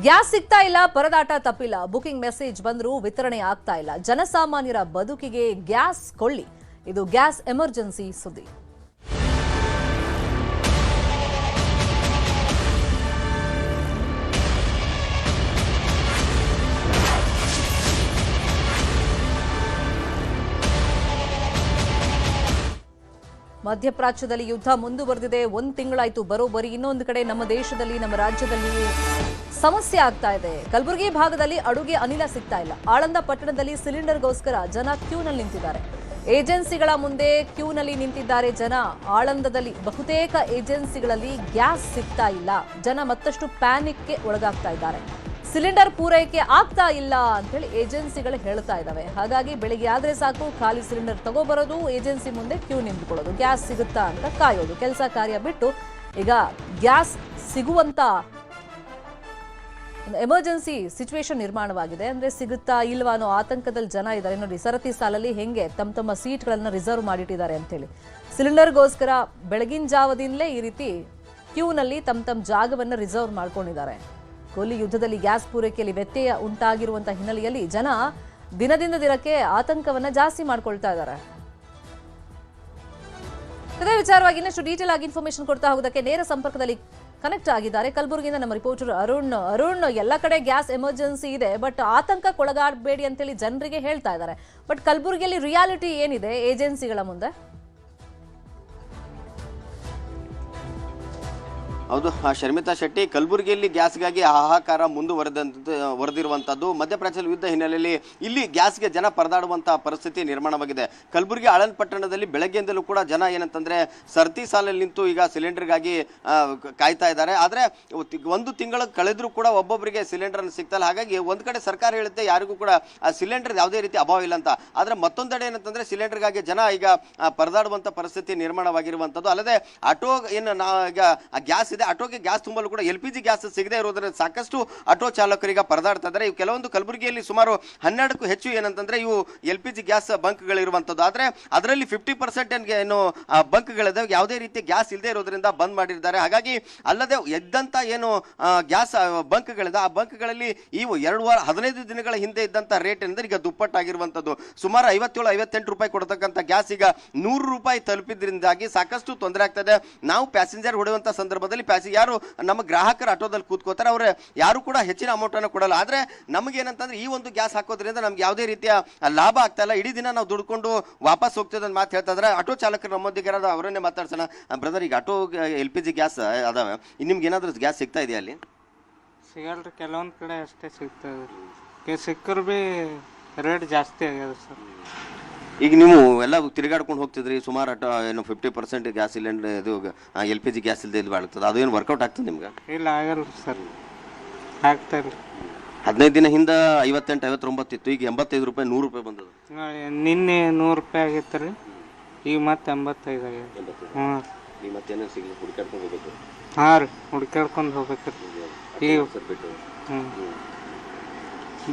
Gas ಸಿಗ್ತಾ ಇಲ್ಲ, ಪರದಾಟ ತಪ್ಪಿಲ್ಲ. ಬುಕಿಂಗ್ ಮೆಸೇಜ್ ಬಂದರೂ ವಿತರಣೆ ಆಗ್ತಾ ಇಲ್ಲ. ಜನಸಾಮಾನ್ಯರ ಬದುಕಿಗೆ ಗ್ಯಾಸ್ ಕೊಳ್ಳಿ. ಇದು ಗ್ಯಾಸ್ ಎಮರ್ಜೆನ್ಸಿ ಸುದ್ದಿ. ಮಧ್ಯಪ್ರಾಚ್ಯದಲ್ಲಿ ಯುದ್ಧ ಮುಂದುವರೆದಿದೆ. ಒಂದು ತಿಂಗಳಾಯಿತು ಬರೋಬ್ಬರಿ. ಇನ್ನೊಂದು ಕಡೆ ನಮ್ಮ ದೇಶದಲ್ಲಿ, ನಮ್ಮ ರಾಜ್ಯದಲ್ಲಿ ಸಮಸ್ಯೆ ಆಗ್ತಾ ಇದೆ. ಕಲಬುರಗಿ ಭಾಗದಲ್ಲಿ ಅಡುಗೆ ಅನಿಲ ಸಿಗ್ತಾ ಇಲ್ಲ. ಆಳಂದ ಪಟ್ಟಣದಲ್ಲಿ ಸಿಲಿಂಡರ್ಗೋಸ್ಕರ ಜನ ಕ್ಯೂನಲ್ಲಿ ನಿಂತಿದ್ದಾರೆ. ಏಜೆನ್ಸಿಗಳ ಮುಂದೆ ಕ್ಯೂನಲ್ಲಿ ನಿಂತಿದ್ದಾರೆ ಜನ. ಆಳಂದದಲ್ಲಿ ಬಹುತೇಕ ಏಜೆನ್ಸಿಗಳಲ್ಲಿ ಗ್ಯಾಸ್ ಸಿಗ್ತಾ ಇಲ್ಲ. ಜನ ಮತ್ತಷ್ಟು ಪ್ಯಾನಿಕ್ಗೆ ಒಳಗಾಗ್ತಾ ಇದ್ದಾರೆ. ಸಿಲಿಂಡರ್ ಪೂರೈಕೆ ಆಗ್ತಾ ಇಲ್ಲ ಅಂತೇಳಿ ಏಜೆನ್ಸಿಗಳು ಹೇಳ್ತಾ ಇದ್ದಾವೆ. ಹಾಗಾಗಿ ಬೆಳಿಗ್ಗೆ ಆದ್ರೆ ಸಾಕು, ಖಾಲಿ ಸಿಲಿಂಡರ್ ತಗೋಬರೋದು, ಏಜೆನ್ಸಿ ಮುಂದೆ ಕ್ಯೂ ನಿಂತ್ಕೊಳ್ಳೋದು, ಗ್ಯಾಸ್ ಸಿಗುತ್ತಾ ಅಂತ ಕಾಯೋದು. ಕೆಲಸ ಕಾರ್ಯ ಬಿಟ್ಟು ಈಗ ಗ್ಯಾಸ್ ಸಿಗುವಂತ ಎಮರ್ಜೆನ್ಸಿ ಸಿಚುವೇಶನ್ ನಿರ್ಮಾಣವಾಗಿದೆ. ಅಂದ್ರೆ ಸಿಗುತ್ತಾ ಇಲ್ವಾ ಅನ್ನೋ ಆತಂಕದಲ್ಲಿ ಜನ ಇದ್ದಾರೆ. ನೋಡಿ, ಸರತಿ ಸಾಲಲ್ಲಿ ಹೆಂಗೆ ತಮ್ಮ ತಮ್ಮ ಸೀಟ್ಗಳನ್ನ ರಿಸರ್ವ್ ಮಾಡಿಟ್ಟಿದ್ದಾರೆ ಅಂತೇಳಿ. ಸಿಲಿಂಡರ್ಗೋಸ್ಕರ ಬೆಳಗಿನ ಜಾವದಿಂದಲೇ ಈ ರೀತಿ ಕ್ಯೂನಲ್ಲಿ ತಮ್ಮ ಜಾಗವನ್ನು ರಿಸರ್ವ್ ಮಾಡ್ಕೊಂಡಿದ್ದಾರೆ. ಕೊಲ್ಲಿ ಯುದ್ಧದಲ್ಲಿ ಗ್ಯಾಸ್ ಪೂರೈಕೆಯಲ್ಲಿ ವ್ಯತ್ಯಯ ಉಂಟಾಗಿರುವಂತಹ ಹಿನ್ನೆಲೆಯಲ್ಲಿ ಜನ ದಿನದಿಂದ ದಿನಕ್ಕೆ ಆತಂಕವನ್ನ ಜಾಸ್ತಿ ಮಾಡ್ಕೊಳ್ತಾ ಇದ್ದಾರೆ. ಇದೇ ವಿಚಾರವಾಗಿ ಇನ್ನಷ್ಟು ಡೀಟೇಲ್ ಆಗಿ ಇನ್ಫಾರ್ಮೇಶನ್ ಕೊಡ್ತಾ ಹೋಗೋದಕ್ಕೆ ನೇರ ಸಂಪರ್ಕದಲ್ಲಿ ಕನೆಕ್ಟ್ ಆಗಿದ್ದಾರೆ ಕಲಬುರಗಿಯಿಂದ ನಮ್ಮ ರಿಪೋರ್ಟರ್ ಅರುಣ್. ಎಲ್ಲ ಕಡೆ ಗ್ಯಾಸ್ ಎಮರ್ಜೆನ್ಸಿ ಇದೆ, ಬಟ್ ಆತಂಕಕ್ಕೊಳಗಾಡಬೇಡಿ ಅಂತೇಳಿ ಜನರಿಗೆ ಹೇಳ್ತಾ ಇದ್ದಾರೆ. ಬಟ್ ಕಲಬುರಗಿಯಲ್ಲಿ ರಿಯಾಲಿಟಿ ಏನಿದೆ ಏಜೆನ್ಸಿಗಳ ಮುಂದೆ? ಹೌದು ಶರ್ಮಿತಾ ಶೆಟ್ಟಿ, ಕಲಬುರಗಿಯಲ್ಲಿ ಗ್ಯಾಸ್ಗಾಗಿ ಹಾಹಾಕಾರ ಮುಂದುವರೆದಿರುವಂಥದ್ದು. ಮಧ್ಯಪ್ರಾಚ್ಯದ ಯುದ್ಧ ಹಿನ್ನೆಲೆಯಲ್ಲಿ ಇಲ್ಲಿ ಗ್ಯಾಸ್ಗೆ ಜನ ಪರದಾಡುವಂಥ ಪರಿಸ್ಥಿತಿ ನಿರ್ಮಾಣವಾಗಿದೆ. ಕಲಬುರಗಿ ಆಳಂದ ಪಟ್ಟಣದಲ್ಲಿ ಬೆಳಗ್ಗೆಯಿಂದಲೂ ಕೂಡ ಜನ ಏನಂತಂದರೆ ಸರತಿ ಸಾಲಲ್ಲಿ ನಿಂತು ಈಗ ಸಿಲಿಂಡರ್ಗಾಗಿ ಕಾಯ್ತಾ ಇದ್ದಾರೆ. ಆದರೆ ಒಂದು ತಿಂಗಳು ಕಳೆದರೂ ಕೂಡ ಒಬ್ಬೊಬ್ಬರಿಗೆ ಸಿಲಿಂಡರ್ ಸಿಗ್ತಲ್ಲ. ಹಾಗಾಗಿ ಒಂದು ಕಡೆ ಸರ್ಕಾರ ಹೇಳುತ್ತೆ ಯಾರಿಗೂ ಕೂಡ ಸಿಲಿಂಡರ್ ಯಾವುದೇ ರೀತಿ ಅಭಾವ ಇಲ್ಲ ಅಂತ. ಆದರೆ ಮತ್ತೊಂದೆಡೆ ಏನಂತಂದರೆ ಸಿಲಿಂಡರ್ಗಾಗಿ ಜನ ಈಗ ಪರದಾಡುವಂಥ ಪರಿಸ್ಥಿತಿ ನಿರ್ಮಾಣವಾಗಿರುವಂಥದ್ದು. ಅಲ್ಲದೆ ಆಟೋ ಏನು ಈಗ ಗ್ಯಾಸ್ ಆಟೋಗೆ ಗ್ಯಾಸ್ ತುಂಬಲು ಕೂಡ LPG ಗ್ಯಾಸ್ ಸಿಗದೆ ಇರೋದ್ರಿಂದ ಸಾಕಷ್ಟು ಆಟೋ ಚಾಲಕರಿಗೆ ಪರದಾಡ್ತಾ ಇದ್ದಾರೆ. ಇವು ಕೆಲವೊಂದು ಕಲಬುರಗಿಯಲ್ಲಿ ಸುಮಾರು 12ಕ್ಕೂ ಹೆಚ್ಚು ಏನಂತಂದ್ರೆ ಇವು LPG ಗ್ಯಾಸ್ ಬಂಕ್ಗಳಿರುವಂಥದ್ದು. ಆದರೆ ಅದರಲ್ಲಿ 50% ಏನು ಬಂಕ್ಗಳಿದೆ ಯಾವುದೇ ರೀತಿ ಗ್ಯಾಸ್ ಇಲ್ಲದೆ ಇರೋದ್ರಿಂದ ಬಂದ್ ಮಾಡಿದ್ದಾರೆ. ಹಾಗಾಗಿ ಅಲ್ಲದೆ ಎದ್ದಂತ ಏನು ಗ್ಯಾಸ್ ಬಂಕ್ಗಳಿದೆ ಆ ಬಂಕ್ಗಳಲ್ಲಿ ಇವು 15 ದಿನಗಳ ಹಿಂದೆ ಇದ್ದಂತ ರೇಟ್ ಏನಂದ್ರೆ ಈಗ ದುಪ್ಪಟ್ಟಾಗಿರುವಂಥದ್ದು. ಸುಮಾರು 57-58 ರೂಪಾಯಿ ಕೊಡ್ತಕ್ಕಂಥ ಗ್ಯಾಸ್ ಈಗ 100 ರೂಪಾಯಿ ತಲುಪಿದ್ರಿಂದಾಗಿ ಸಾಕಷ್ಟು ತೊಂದರೆ ಆಗ್ತದೆ. ನಾವು ಪ್ಯಾಸೆಂಜರ್ ಹೊಡೆಯುವಂಥ ಸಂದರ್ಭದಲ್ಲಿ ಯಾರು ನಮ್ಮ ಗ್ರಾಹಕರ ಆಟೋದಲ್ಲಿ ಕೂತ್ಕೋತಾರೆ ಅವರು ಯಾರು ಕೂಡ ಹೆಚ್ಚಿನ ಅಮೌಂಟ್ ಅನ್ನು ಕೊಡಲ್ಲ. ಆದ್ರೆ ನಮಗೆ ಏನಂತಂದ್ರೆ ಈ ಒಂದು ಗ್ಯಾಸ್ ಹಾಕೋದ್ರಿಂದ ನಮ್ಗೆ ಯಾವುದೇ ರೀತಿಯ ಲಾಭ ಆಗ್ತಾ ಇಲ್ಲ. ಇಡೀ ದಿನ ನಾವು ದುಡ್ಕೊಂಡು ವಾಪಸ್ ಹೋಗ್ತದೆ ಅಂತ ಮಾತು ಹೇಳ್ತಾ ಇದ್ದಾರೆ. ಆಟೋ ಚಾಲಕರು ನಮ್ಮೊಂದಿಗೆ ಅವರನ್ನೇ ಮಾತಾಡ್ಸೋಣ. ಬ್ರದರ್, ಈಗ ಆಟೋ LPG ಗ್ಯಾಸ್ ಅದಾವೆ, ನಿಮ್ಗೆ ಏನಾದ್ರೂ ಗ್ಯಾಸ್ ಸಿಗ್ತಾ ಇದೆಯಾ? ಅಲ್ಲಿ ಸಿಗಲ್ರಿ, ಕೆಲವೊಂದು ಕಡೆ ಅಷ್ಟೇ ಸಿಗ್ತದೆ. ಸಿಕ್ಕರು ಬಿ ರೇಟ್ ಜಾಸ್ತಿ ಆಗ್ಯದ ಸರ್. ಈಗ ನೀವು ಎಲ್ಲ ತಿರುಗಾಡ್ಕೊಂಡು ಹೋಗ್ತಿದ್ರಿ, ಸುಮಾರು ಆಟೋ ಏನು 50% ಗ್ಯಾಸ್ ಸಿಲಿಂಡರ್ ಇದು LPG ಗ್ಯಾಸ್ ಇಲ್ಲದೆ ಇದು ಬಾಳ್ತದೆ, ಅದೇನು ವರ್ಕೌಟ್ ಆಗ್ತದೆ ನಿಮ್ಗೆ? ಇಲ್ಲ, ಆಗಲ್ಲ ಸರ್, ಆಗ್ತಾ ಇಲ್ಲ. 15 ದಿನ ಹಿಂದೆ 58-59 ಇತ್ತು, ಈಗ 85 ರೂಪಾಯಿ 100 ರೂಪಾಯಿ ಬಂದದ. ನಿನ್ನೆ 100 ರೂಪಾಯಿ ಆಗಿತ್ತು ರೀ, ಈಗ ಮತ್ತೆ 85 ಆಗ್ಯದ. ಹಾಂ, ಈಗ ಮತ್ತೇನೋ ಸಿಗಲಿ ಹುಡುಕಾಡ್ಕೊಂಡು ಹೋಗ್ಬೇಕು. ಹಾಂ ರೀ, ಹುಡುಕಾಡ್ಕೊಂಡು ಹೋಗ್ಬೇಕು ಈಗ. ಹ್ಞೂ,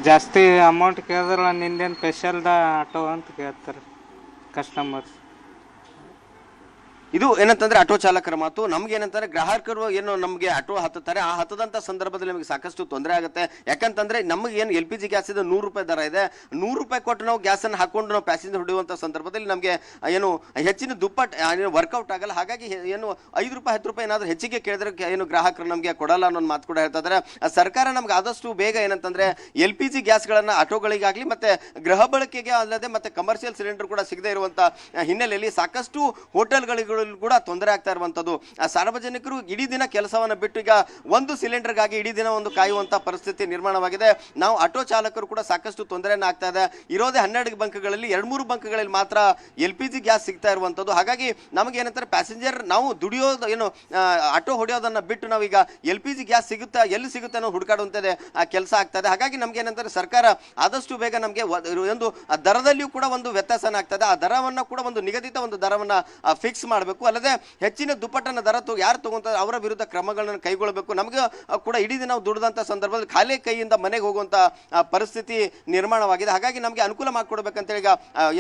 ಜಾಸ್ತಿ ಅಮೌಂಟ್ ಕೇಳಿದ್ರಲ್ಲ, ನಿಂದೇನು ಸ್ಪೆಷಲ್ದ ಆಟೋ ಅಂತ ಕೇಳ್ತಾರೆ ಕಸ್ಟಮರ್ಸ್. ಇದು ಏನಂತಂದ್ರೆ ಆಟೋ ಚಾಲಕರ ಮಾತು. ನಮ್ಗೆ ಏನಂತಂದ್ರೆ ಗ್ರಾಹಕರು ಏನು ನಮಗೆ ಆಟೋ ಹತ್ತುತ್ತಾರೆ, ಆ ಹತ್ತದಂತ ಸಂದರ್ಭದಲ್ಲಿ ನಮಗೆ ಸಾಕಷ್ಟು ತೊಂದರೆ ಆಗುತ್ತೆ. ಯಾಕಂತಂದ್ರೆ ನಮಗೆ ಏನು LPG ಗ್ಯಾಸ್ ಇದೆ 100 ರೂಪಾಯಿ ದರ ಇದೆ. 100 ರೂಪಾಯಿ ಕೊಟ್ಟು ನಾವು ಗ್ಯಾಸ್ ಅನ್ನು ಹಾಕೊಂಡು ನಾವು ಪ್ಯಾಸೆಂಜರ್ ಹೊಡೆಯುವಂತ ಸಂದರ್ಭದಲ್ಲಿ ನಮಗೆ ಏನು ಹೆಚ್ಚಿನ ದುಪ್ಪಟ್ಟು ವರ್ಕೌಟ್ ಆಗಲ್ಲ. ಹಾಗಾಗಿ ಏನು 5 ರೂಪಾಯಿ 10 ರೂಪಾಯಿ ಏನಾದ್ರೂ ಹೆಚ್ಚಿಗೆ ಕೇಳಿದ್ರೆ ಏನು ಗ್ರಾಹಕರು ನಮಗೆ ಕೊಡಲ್ಲ ಅನ್ನೋ ಮಾತು ಕೂಡ ಹೇಳ್ತಾ ಇದ್ದಾರೆ. ಸರ್ಕಾರ ನಮ್ಗೆ ಆದಷ್ಟು ಬೇಗ ಏನಂತಂದ್ರೆ LPG ಗ್ಯಾಸ್ಗಳನ್ನ ಆಟೋಗಳಿಗಾಗ್ಲಿ ಮತ್ತೆ ಗೃಹ ಬಳಕೆಗೆ ಅಲ್ಲದೆ ಮತ್ತೆ ಕಮರ್ಷಿಯಲ್ ಸಿಲಿಂಡರ್ ಕೂಡ ಸಿಗದೆ ಇರುವಂತ ಹಿನ್ನೆಲೆಯಲ್ಲಿ ಸಾಕಷ್ಟು ಹೋಟೆಲ್ಗಳಿಗೆ ಕೂಡ ತೊಂದರೆ ಆಗ್ತಾ ಇರುವಂತದ್ದು. ಸಾರ್ವಜನಿಕರು ಇಡೀ ದಿನ ಕೆಲಸವನ್ನ ಬಿಟ್ಟು ಈಗ ಒಂದು ಸಿಲಿಂಡರ್ಗಾಗಿ ಇಡೀ ದಿನ ಒಂದು ಕಾಯುವಂತ ಪರಿಸ್ಥಿತಿ ನಿರ್ಮಾಣವಾಗಿದೆ. ನಾವು ಆಟೋ ಚಾಲಕರು ಕೂಡ ಸಾಕಷ್ಟು ತೊಂದರೆಯನ್ನ ಆಗ್ತಾ ಇದೆ. ಇರೋದೇ 12 ಬಂಕ್ಗಳಲ್ಲಿ 2-3 ಬಂಕ್ಗಳಲ್ಲಿ ಮಾತ್ರ LPG ಗ್ಯಾಸ್ ಸಿಗ್ತಾ ಇರುವಂತದ್ದು. ಹಾಗಾಗಿ ನಮಗೆ ಏನಂತಾರೆ ಪ್ಯಾಸೆಂಜರ್ ನಾವು ದುಡಿಯೋದು ಏನು ಆಟೋ ಹೊಡೆಯೋದನ್ನ ಬಿಟ್ಟು ನಾವೀಗ LPG ಗ್ಯಾಸ್ ಸಿಗುತ್ತಾ ಎಲ್ಲಿ ಸಿಗುತ್ತೆ ಅನ್ನೋ ಹುಡುಕಾಡುವಂತದೆ ಕೆಲಸ ಆಗ್ತಾ ಇದೆ. ಹಾಗಾಗಿ ನಮ್ಗೆ ಏನಂತಾರೆ ಸರ್ಕಾರ ಆದಷ್ಟು ಬೇಗ ನಮಗೆ ಒಂದು ದರದಲ್ಲಿಯೂ ಕೂಡ ಒಂದು ವ್ಯತ್ಯಾಸನ ಆಗ್ತದೆ. ಆ ದರವನ್ನ ಕೂಡ ಒಂದು ನಿಗದಿತ ಒಂದು ದರವನ್ನ ಫಿಕ್ಸ್ ಮಾಡಬೇಕು. ಅಲ್ಲದೆ ಹೆಚ್ಚಿನ ದುಪ್ಪಟ್ಟನ ದರ ಯಾರು ತಗೊಂತಾರೆ ಅವರ ವಿರುದ್ಧ ಕ್ರಮಗಳನ್ನು ಕೈಗೊಳ್ಳಬೇಕು. ನಮಗೆ ಕೂಡ ಇಡೀ ದಿನ ನಾವು ದುಡಿದಂತ ಸಂದರ್ಭದಲ್ಲಿ ಖಾಲಿ ಕೈಯಿಂದ ಮನೆಗೆ ಹೋಗುವಂತ ಪರಿಸ್ಥಿತಿ ನಿರ್ಮಾಣವಾಗಿದೆ. ಹಾಗಾಗಿ ನಮಗೆ ಅನುಕೂಲ ಮಾಡಿಕೊಡ್ಬೇಕಂತ ಈಗ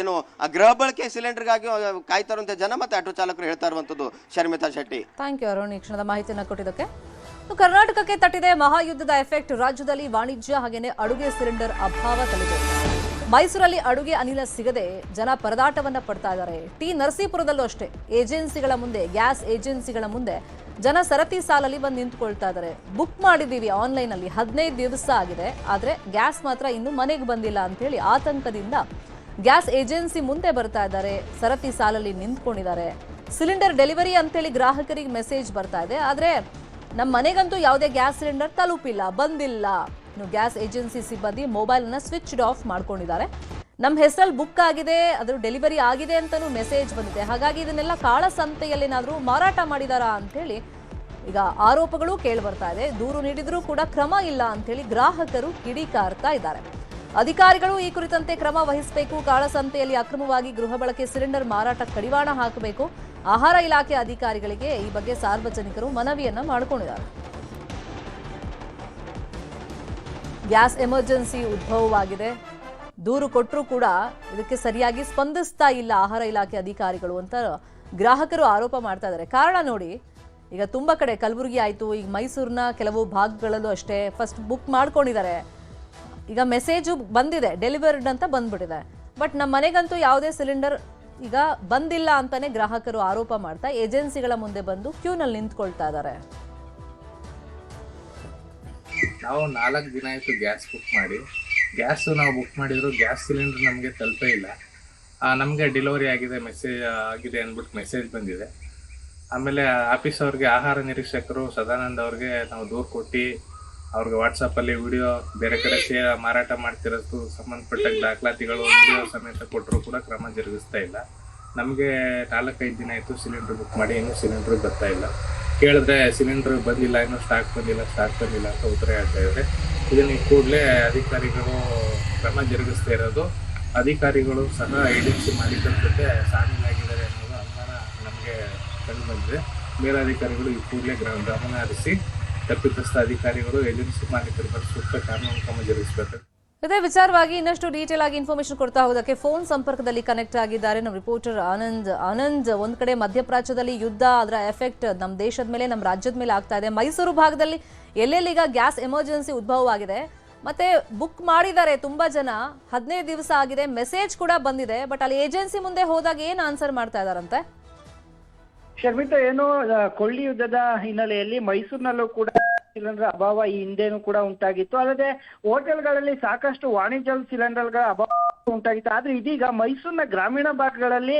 ಏನು ಗೃಹ ಬಳಕೆ ಸಿಲಿಂಡರ್ಗಾಗಿ ಕಾಯ್ತಾ ಇರುವಂತಹ ಜನ ಮತ್ತೆ ಆಟೋ ಚಾಲಕರು ಹೇಳ್ತಾ ಇರುವಂತದ್ದು. ಶರ್ಮಿತಾ ಶೆಟ್ಟಿ, ಥ್ಯಾಂಕ್ ಯು ಅರುಣ್, ಈ ಕ್ಷಣದ ಮಾಹಿತಿಯನ್ನು ಕೊಟ್ಟಿದ್ದಕ್ಕೆ. ಕರ್ನಾಟಕಕ್ಕೆ ತಟ್ಟಿದೆ ಮಹಾಯುದ್ಧದ ಎಫೆಕ್ಟ್. ರಾಜ್ಯದಲ್ಲಿ ವಾಣಿಜ್ಯ ಹಾಗೇನೆ ಅಡುಗೆ ಸಿಲಿಂಡರ್ ಅಭಾವ ತಲೆದೋರಿದೆ. ಮೈಸೂರಲ್ಲಿ ಅಡುಗೆ ಅನಿಲ ಸಿಗದೆ ಜನ ಪರದಾಟವನ್ನ ಪಡ್ತಾ ಇದ್ದಾರೆ. ಟಿ ನರಸೀಪುರದಲ್ಲೂ ಅಷ್ಟೇ ಏಜೆನ್ಸಿಗಳ ಮುಂದೆ, ಗ್ಯಾಸ್ ಏಜೆನ್ಸಿಗಳ ಮುಂದೆ ಜನ ಸರತಿ ಸಾಲಲ್ಲಿ ಬಂದು ನಿಂತ್ಕೊಳ್ತಾ ಇದ್ದಾರೆ. ಬುಕ್ ಮಾಡಿದ್ದೀವಿ ಆನ್ಲೈನ್ ಅಲ್ಲಿ, 15 ದಿವಸ ಆಗಿದೆ, ಆದ್ರೆ ಗ್ಯಾಸ್ ಮಾತ್ರ ಇನ್ನೂ ಮನೆಗೆ ಬಂದಿಲ್ಲ ಅಂತ ಹೇಳಿ ಆತಂಕದಿಂದ ಗ್ಯಾಸ್ ಏಜೆನ್ಸಿ ಮುಂದೆ ಬರ್ತಾ ಇದ್ದಾರೆ, ಸರತಿ ಸಾಲಲ್ಲಿ ನಿಂತ್ಕೊಂಡಿದ್ದಾರೆ. ಸಿಲಿಂಡರ್ ಡೆಲಿವರಿ ಅಂತೇಳಿ ಗ್ರಾಹಕರಿಗೆ ಮೆಸೇಜ್ ಬರ್ತಾ ಇದೆ, ಆದ್ರೆ ನಮ್ಮ ಮನೆಗಂತೂ ಯಾವುದೇ ಗ್ಯಾಸ್ ಸಿಲಿಂಡರ್ ತಲುಪಿಲ್ಲ, ಬಂದಿಲ್ಲ. ಇನ್ನು ಗ್ಯಾಸ್ ಏಜೆನ್ಸಿ ಸಿಬ್ಬಂದಿ ಮೊಬೈಲ್ ಅನ್ನ ಸ್ವಿಚ್ ಆಫ್ ಮಾಡ್ಕೊಂಡಿದ್ದಾರೆ. ನಮ್ಮ ಹೆಸರಲ್ಲಿ ಬುಕ್ ಆಗಿದೆ, ಅದ್ರ ಡೆಲಿವರಿ ಆಗಿದೆ ಅಂತಾನೂ ಮೆಸೇಜ್ ಬಂದಿದೆ. ಹಾಗಾಗಿ ಇದನ್ನೆಲ್ಲ ಕಾಳಸಂತೆಯಲ್ಲಿ ಏನಾದರೂ ಮಾರಾಟ ಮಾಡಿದಾರಾ ಅಂತೇಳಿ ಈಗ ಆರೋಪಗಳು ಕೇಳಿ ಬರ್ತಾ ಇದೆ. ದೂರು ನೀಡಿದ್ರೂ ಕೂಡ ಕ್ರಮ ಇಲ್ಲ ಅಂತೇಳಿ ಗ್ರಾಹಕರು ಕಿಡಿಕಾರ್ತಾ ಇದ್ದಾರೆ. ಅಧಿಕಾರಿಗಳು ಈ ಕುರಿತಂತೆ ಕ್ರಮ ವಹಿಸಬೇಕು. ಕಾಳಸಂತೆಯಲ್ಲಿ ಅಕ್ರಮವಾಗಿ ಗೃಹ ಬಳಕೆ ಸಿಲಿಂಡರ್ ಮಾರಾಟ ಕಡಿವಾಣ ಹಾಕಬೇಕು. ಆಹಾರ ಇಲಾಖೆ ಅಧಿಕಾರಿಗಳಿಗೆ ಈ ಬಗ್ಗೆ ಸಾರ್ವಜನಿಕರು ಮನವಿಯನ್ನ ಮಾಡಿಕೊಂಡಿದ್ದಾರೆ. ಗ್ಯಾಸ್ ಎಮರ್ಜೆನ್ಸಿ ಉದ್ಭವವಾಗಿದೆ, ದೂರು ಕೊಟ್ಟರೂ ಕೂಡ ಇದಕ್ಕೆ ಸರಿಯಾಗಿ ಸ್ಪಂದಿಸ್ತಾ ಇಲ್ಲ ಆಹಾರ ಇಲಾಖೆ ಅಧಿಕಾರಿಗಳು ಅಂತ ಗ್ರಾಹಕರು ಆರೋಪ ಮಾಡ್ತಾ ಇದ್ದಾರೆ. ಕಾರಣ ನೋಡಿ, ಈಗ ತುಂಬಾ ಕಡೆ ಕಲಬುರಗಿ ಆಯಿತು, ಈಗ ಮೈಸೂರಿನ ಕೆಲವು ಭಾಗಗಳಲ್ಲೂ ಅಷ್ಟೇ ಫಸ್ಟ್ ಬುಕ್ ಮಾಡ್ಕೊಂಡಿದ್ದಾರೆ. ಈಗ ಮೆಸೇಜು ಬಂದಿದೆ, ಡೆಲಿವರ್ಡ್ ಅಂತ ಬಂದ್ಬಿಟ್ಟಿದೆ, ಬಟ್ ನಮ್ಮ ಮನೆಗಂತೂ ಯಾವುದೇ ಸಿಲಿಂಡರ್ ಈಗ ಬಂದಿಲ್ಲ ಅಂತಾನೆ ಗ್ರಾಹಕರು ಆರೋಪ ಮಾಡ್ತಾ ಏಜೆನ್ಸಿಗಳ ಮುಂದೆ ಬಂದು ಕ್ಯೂನಲ್ಲಿ ನಿಂತ್ಕೊಳ್ತಾ ಇದ್ದಾರೆ. ನಾವು 4 ದಿನ ಆಯಿತು ಗ್ಯಾಸ್ ಬುಕ್ ಮಾಡಿ. ಗ್ಯಾಸು ನಾವು ಬುಕ್ ಮಾಡಿದ್ರು ಗ್ಯಾಸ್ ಸಿಲಿಂಡರ್ ನಮಗೆ ತಲುಪೇ ಇಲ್ಲ. ನಮಗೆ ಡೆಲಿವರಿ ಆಗಿದೆ, ಮೆಸೇಜ್ ಆಗಿದೆ ಅಂದ್ಬಿಟ್ಟು ಮೆಸೇಜ್ ಬಂದಿದೆ. ಆಮೇಲೆ ಆಫೀಸ್ ಅವ್ರಿಗೆ, ಆಹಾರ ನಿರೀಕ್ಷಕರು ಸದಾನಂದ ಅವ್ರಿಗೆ ನಾವು ದೂರು ಕೊಟ್ಟು ಅವ್ರಿಗೆ ವಾಟ್ಸಪ್ಪಲ್ಲಿ ವಿಡಿಯೋ ಬೇರೆ ಕಡೆ ಮಾರಾಟ ಮಾಡ್ತಿರೋದು ಸಂಬಂಧಪಟ್ಟ ದಾಖಲಾತಿಗಳು ವಿಡಿಯೋ ಸಮೇತ ಕೊಟ್ಟರು ಕೂಡ ಕ್ರಮ ಜರುಗಿಸ್ತಾ ಇಲ್ಲ. ನಮಗೆ 4-5 ದಿನ ಆಯಿತು ಸಿಲಿಂಡರ್ ಬುಕ್ ಮಾಡಿ, ಇನ್ನೂ ಸಿಲಿಂಡರ್ ಬರ್ತಾ ಇಲ್ಲ. ಕೇಳಿದ್ರೆ ಸಿಲಿಂಡರ್ ಬಂದಿಲ್ಲ, ಇನ್ನೂ ಸ್ಟಾಕ್ ಬಂದಿಲ್ಲ ಅಂತ ಉತ್ತರ ಹೇಳ್ತಾ ಇದ್ದಾರೆ. ಇದನ್ನು ಈ ಕೂಡಲೇ ಅಧಿಕಾರಿಗಳು ಕ್ರಮ ಜರುಗಿಸ್ತಾ ಇರೋದು. ಅಧಿಕಾರಿಗಳು ಸಹ ಏಜೆನ್ಸಿ ಮಾಲೀಕರ ಜೊತೆ ಶಾಮೀಲಾಗಿದ್ದಾರೆ ಅನ್ನೋದು ಅನುಮಾನ ನಮಗೆ ಕಂಡು ಬಂದಿದೆ. ಮೇಲಧಿಕಾರಿಗಳು ಈ ಕೂಡಲೇ ಗಮನ ಹರಿಸಿ ತಪ್ಪಿತಸ್ಥ ಅಧಿಕಾರಿಗಳು ಏಜೆನ್ಸಿ ಮಾಲೀಕರ ಬಗ್ಗೆ ಸೂಕ್ತ ಕಾನೂನು ಕ್ರಮ ಜರುಗಿಸಬೇಕು. ಇದೇ ವಿಚಾರವಾಗಿ ಇನ್ನಷ್ಟು ಡೀಟೇಲ್ ಆಗಿ ಇನ್ಫಾರ್ಮೇಶನ್ ಕೊಡ್ತಾ ಹೋದಕ್ಕೆ ಫೋನ್ ಸಂಪರ್ಕದಲ್ಲಿ ಕನೆಕ್ಟ್ ಆಗಿದ್ದಾರೆ ನಮ್ಮ ರಿಪೋರ್ಟರ್ ಆನಂದ್. ಒಂದ್ ಕಡೆ ಮಧ್ಯಪ್ರಾಚ್ಯದಲ್ಲಿ ಯುದ್ಧ, ಅದರ ಎಫೆಕ್ಟ್ ನಮ್ಮ ದೇಶದ ಮೇಲೆ, ನಮ್ಮ ರಾಜ್ಯದ ಮೇಲೆ ಆಗ್ತಾ ಇದೆ. ಮೈಸೂರು ಭಾಗದಲ್ಲಿ ಎಲ್ಲೆಲ್ಲಿ ಈಗ ಗ್ಯಾಸ್ ಎಮರ್ಜೆನ್ಸಿ ಉದ್ಭವವಾಗಿದೆ, ಮತ್ತೆ ಬುಕ್ ಮಾಡಿದ್ದಾರೆ ತುಂಬಾ ಜನ, 15 ದಿವಸ ಆಗಿದೆ, ಮೆಸೇಜ್ ಕೂಡ ಬಂದಿದೆ, ಬಟ್ ಅಲ್ಲಿ ಏಜೆನ್ಸಿ ಮುಂದೆ ಹೋದಾಗ ಏನ್ ಆನ್ಸರ್ ಮಾಡ್ತಾ ಇದಾರಂತೆ? ಶರ್ಮಿತಾ, ಏನು ಕೊಳ್ಳಿ ಯುದ್ಧದ ಹಿನ್ನೆಲೆಯಲ್ಲಿ ಮೈಸೂರಿನಲ್ಲೂ ಕೂಡ ಸಿಲಿಂಡರ್ ಅಭಾವ ಈ ಹಿಂದೆನೂ ಕೂಡ ಉಂಟಾಗಿತ್ತು. ಅಲ್ಲದೆ ಹೋಟೆಲ್ಗಳಲ್ಲಿ ಸಾಕಷ್ಟು ವಾಣಿಜ್ಯ ಸಿಲಿಂಡರ್ಗಳ ಅಭಾವ ಉಂಟಾಗಿತ್ತು. ಆದ್ರೆ ಇದೀಗ ಮೈಸೂರಿನ ಗ್ರಾಮೀಣ ಭಾಗಗಳಲ್ಲಿ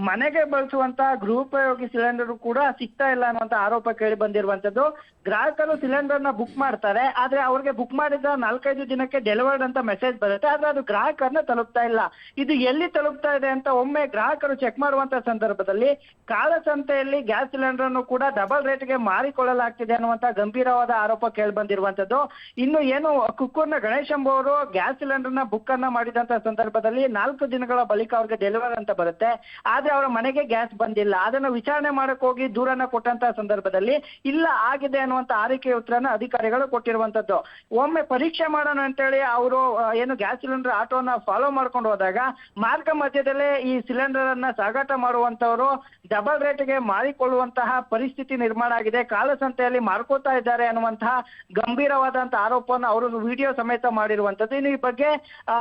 ಮನೆಗೆ ಬಳಸುವಂತಹ ಗೃಹೋಪಯೋಗಿ ಸಿಲಿಂಡರ್ ಕೂಡ ಸಿಗ್ತಾ ಇಲ್ಲ ಅನ್ನುವಂತ ಆರೋಪ ಕೇಳಿ ಬಂದಿರುವಂತದ್ದು. ಗ್ರಾಹಕರು ಸಿಲಿಂಡರ್ ನ ಬುಕ್ ಮಾಡ್ತಾರೆ, ಆದ್ರೆ ಅವ್ರಿಗೆ ಬುಕ್ ಮಾಡಿದ 4-5 ದಿನಕ್ಕೆ ಡೆಲಿವರ್ಡ್ ಅಂತ ಮೆಸೇಜ್ ಬರುತ್ತೆ, ಆದ್ರೆ ಅದು ಗ್ರಾಹಕರನ್ನ ತಲುಪ್ತಾ ಇಲ್ಲ. ಇದು ಎಲ್ಲಿ ತಲುಪ್ತಾ ಇದೆ ಅಂತ ಒಮ್ಮೆ ಗ್ರಾಹಕರು ಚೆಕ್ ಮಾಡುವಂತ ಸಂದರ್ಭದಲ್ಲಿ ಕಾಳಸಂತೆಯಲ್ಲಿ ಗ್ಯಾಸ್ ಸಿಲಿಂಡರ್ ಅನ್ನು ಕೂಡ ಡಬಲ್ ರೇಟ್ಗೆ ಮಾರಿಕೊಳ್ಳಲಾಗ್ತಿದೆ ಅನ್ನುವಂತ ಗಂಭೀರವಾದ ಆರೋಪ ಕೇಳಿ ಬಂದಿರುವಂತದ್ದು. ಇನ್ನು ಏನು ಕುಕ್ಕೂರ್ನ ಗಣೇಶ್ ಎಂಬುವರು ಗ್ಯಾಸ್ ಸಿಲಿಂಡರ್ ನ ಬುಕ್ ಅನ್ನ ಮಾಡಿದಂತ ಸಂದರ್ಭದಲ್ಲಿ 4 ದಿನಗಳ ಬಳಿಕ ಅವ್ರಿಗೆ ಡೆಲಿವರ್ ಅಂತ ಬರುತ್ತೆ, ಆದ್ರೆ ಅವರ ಮನೆಗೆ ಗ್ಯಾಸ್ ಬಂದಿಲ್ಲ. ಅದನ್ನ ವಿಚಾರಣೆ ಮಾಡಕ್ ಹೋಗಿ ದೂರನ್ನ ಕೊಟ್ಟಂತ ಸಂದರ್ಭದಲ್ಲಿ ಇಲ್ಲ ಆಗಿದೆ ಅನ್ನುವಂತ ಆರೈಕೆ ಉತ್ತರನ ಅಧಿಕಾರಿಗಳು ಕೊಟ್ಟಿರುವಂತದ್ದು. ಒಮ್ಮೆ ಪರೀಕ್ಷೆ ಮಾಡೋಣ ಅಂತೇಳಿ ಅವರು ಏನು ಗ್ಯಾಸ್ ಸಿಲಿಂಡರ್ ಆಟೋನ ಫಾಲೋ ಮಾಡ್ಕೊಂಡು ಹೋದಾಗ ಮಾರ್ಗ ಮಧ್ಯದಲ್ಲೇ ಈ ಸಿಲಿಂಡರ್ ಅನ್ನ ಸಾಗಾಟ ಮಾಡುವಂತವರು ಡಬಲ್ ರೇಟ್ಗೆ ಮಾರಿಕೊಳ್ಳುವಂತಹ ಪರಿಸ್ಥಿತಿ ನಿರ್ಮಾಣ ಆಗಿದೆ. ಕಾಳಸಂತೆಯಲ್ಲಿ ಮಾರ್ಕೋತಾ ಇದ್ದಾರೆ ಅನ್ನುವಂತಹ ಗಂಭೀರವಾದಂತಹ ಆರೋಪವನ್ನು ಅವರು ವಿಡಿಯೋ ಸಮೇತ ಮಾಡಿರುವಂತದ್ದು. ಇನ್ನು ಈ ಬಗ್ಗೆ